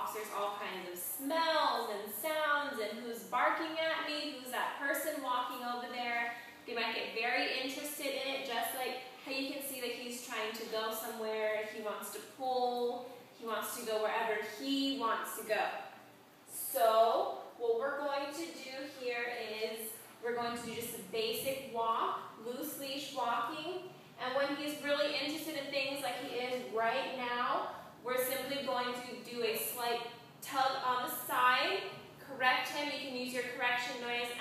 walks, there's all kinds of smells and sounds and who's barking at me, who's that person walking over there. They might get very interested in it, just like how you can see that he's trying to go somewhere, he wants to pull, he wants to go wherever he wants to go. So what we're going to do here is we're going to do just a basic walk, loose leash walking, and when he's really interested in things like he is right now, we're simply going to do a slight tug on the side, correct him, you can use your correction noise,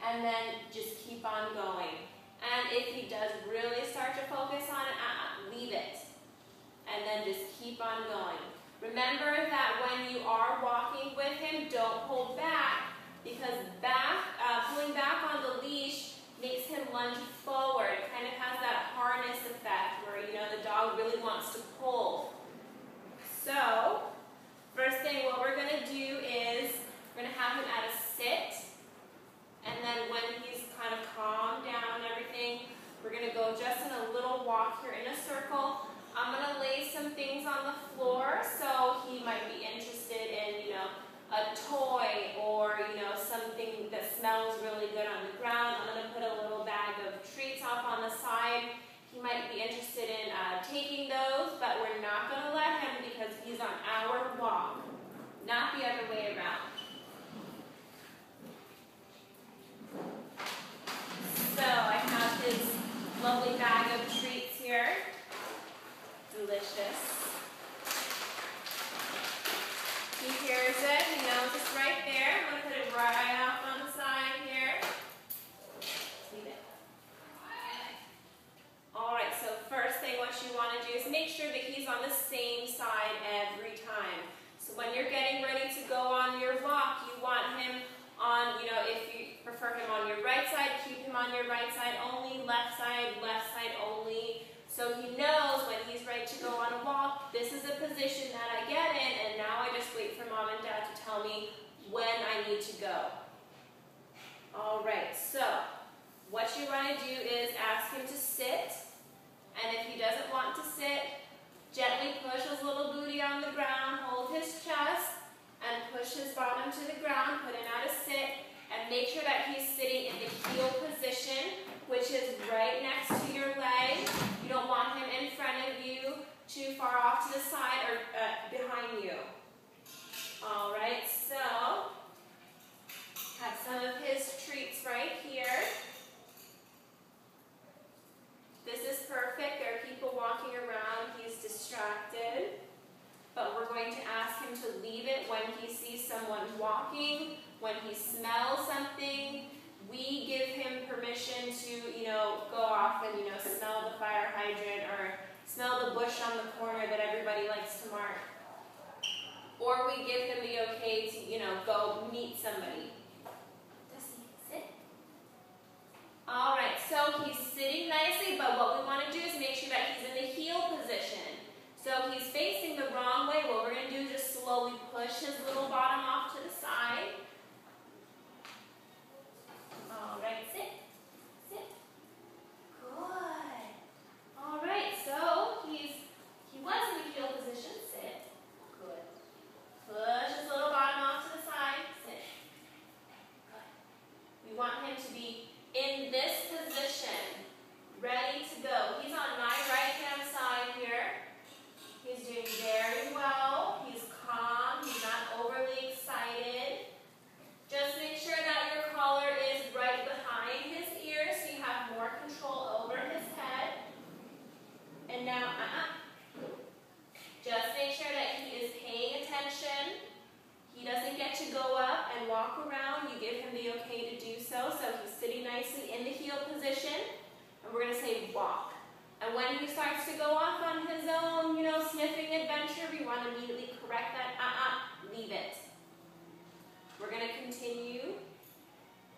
and then just keep on going. And if he does really start to focus on it, leave it. And then just keep on going. Remember that when you are walking with him, don't hold back, because pulling back on the leash makes him lunge forward. It kind of has that harness effect where, you know, the dog really wants to pull. So, first thing what we're going to do is we're going to have him at a sit. And then when he's kind of calmed down and everything, we're going to go just in a little walk here in a circle. I'm going to lay some things on the floor, so he might be interested in, you know, a toy or, you know, something that smells really good on the ground. I'm going to put a little bag of treats off on the side. He might be interested in taking those, but we're not going to let him because he's on our walk, not the other way around. So I have his lovely bag of treats here. Delicious. He hears it, he knows it's right there. I'm going to put it right off on the side here. Leave it. Alright, so first thing what you want to do is make sure that he's on the same side every time. So when you're getting ready to go on your walk, you want him on, you know, if you prefer him on your right side, keep him on your right side only, left side only. So he knows when he's ready to go on a walk, this is the position that I get in, and now I just wait for mom and dad to tell me when I need to go. Alright, so what you want to do is ask him to sit, and if he doesn't want to sit, gently push his little booty on the ground, hold his chest, and push his bottom to the ground, put him at a sit, and make sure that he's sitting in the heel position, which is right next to your leg. You don't want him in front of you, too far off to the side, or behind you. Alright, so, have some of his treats right here. This is perfect. There are people walking around. He's distracted. But we're going to ask him to leave it when he sees someone walking, when he smells something. We give him permission to, you know, go off and, you know, smell the fire hydrant or smell the bush on the corner that everybody likes to mark. Or we give him the okay to, you know, go meet somebody. Does he sit? Alright, so he's sitting nicely, but what we want to do is make sure that he's in the heel position. So he's facing the wrong way. What we're going to do is just slowly push his little bottom off to the side. Alright, sit. Sit. Good. Alright, so he was in the heel position. Sit. Good. Push his little bottom off to the side. Sit. Good. We want him to be in this position, ready to go. He's on my right-hand side here. He's doing very well. He's calm. He's not overly excited. Just make sure that your collar is right behind his ears so you have more control over his head. And now, just make sure that he is paying attention. He doesn't get to go up and walk around. You give him the okay to do so. So he's sitting nicely in the heel position. And we're going to say walk. And when he starts to go off on his own, you know, sniffing adventure, we want to immediately correct that. Leave it. We're going to continue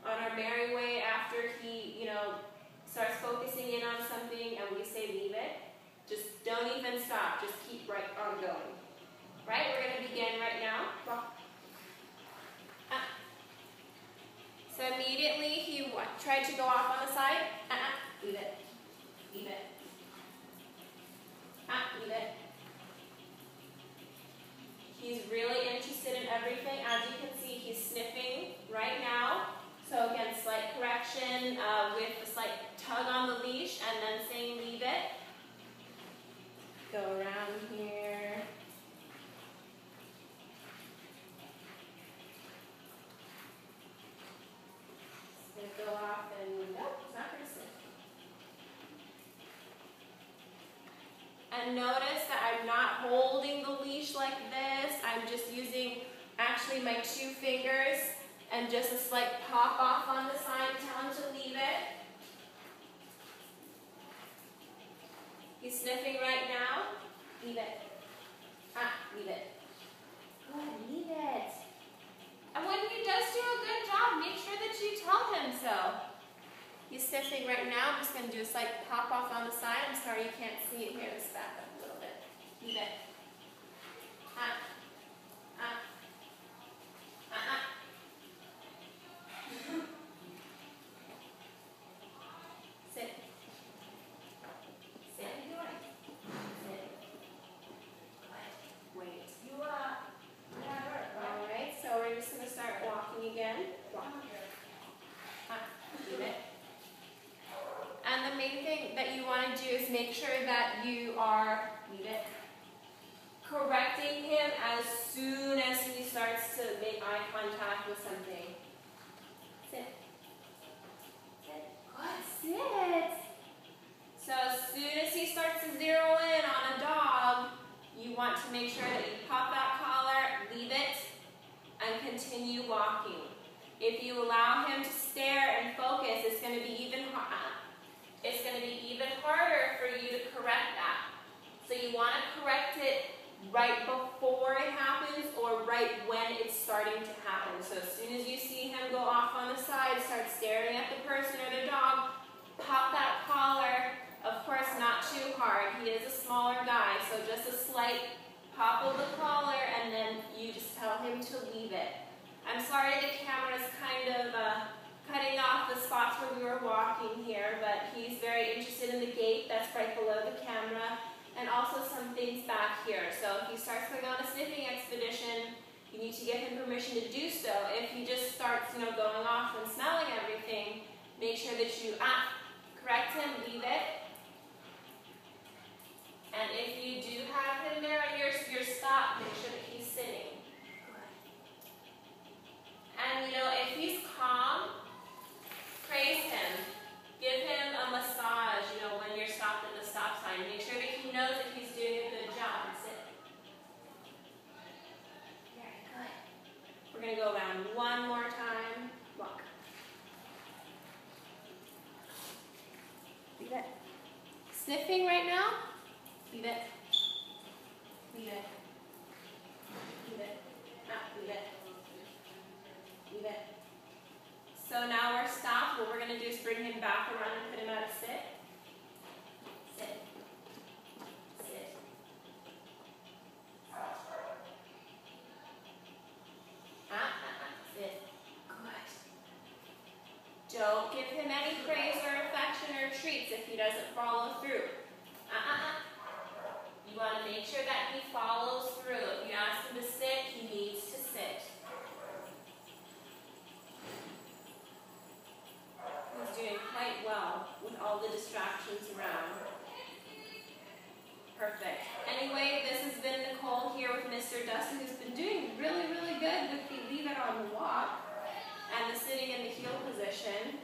on our merry way after he, you know, starts focusing in on something and we say leave it. Just don't even stop. Just keep right on going. Right? We're going to begin right now. Walk. So immediately he tried to go off on the side. Leave it. Leave it. Leave it. He's notice that I'm not holding the leash like this. I'm just using actually my 2 fingers and just a slight pop off on the side, tell him to leave it. He's sniffing right now. Leave it. Leave it. Good, leave it. And when he does do a good job, make sure that you tell him so. He's sniffing right now. I'm just going to do a slight pop off on the side. I'm sorry you can't see it here. Let's back up a little bit. Leave it. Sit. Sit. Sit. Wait. You Alright, so we're just going to start walking again. Walk. Leave it. And the main thing that you want to do is make sure that you are, leave it, correcting him as soon as he starts to make eye contact with something. Sit. Sit. Good. Sit. So as soon as he starts to zero in on a dog, you want to make sure that you pop that collar, leave it, and continue walking. If you allow him to stare and focus, it's going to be even harder for you to correct that. So you want to correct it right before it happens or right when it's starting to happen. So as soon as you see him go off on the side, start staring at the person or the dog, pop that collar. Of course, not too hard. He is a smaller guy, so just a slight pop of the collar, and then you just tell him to leave it. I'm sorry the camera is kind of cutting off the spots where we were walking here, but he's very interested in the gate that's right below the camera, and also some things back here. So if he starts going on a sniffing expedition, you need to give him permission to do so. If he just starts, going off and smelling everything, make sure that you correct him, leave it. And if you do have him there on your stop, make sure that he's sitting. And if he's calm, praise him. Give him a massage, when you're stopped at the stop sign. Make sure that he knows that he's doing a good job. Sit. Very good. We're going to go around one more time. Walk. Leave it. Sniffing right now? Leave it. Leave it. Leave it. Leave it. Leave it. So now we're stopped. What we're going to do is bring him back around and put him at a sit. Sit. Sit. Sit. Good. Don't give him any praise or affection or treats if he doesn't follow through. You want to make sure that he follows through. If you ask him to sit, he needs to sit. He's doing quite well with all the distractions around. Perfect. Anyway, this has been Nicole here with Mr. Dustin, who's been doing really, really good with the leave it on the walk and the sitting in the heel position.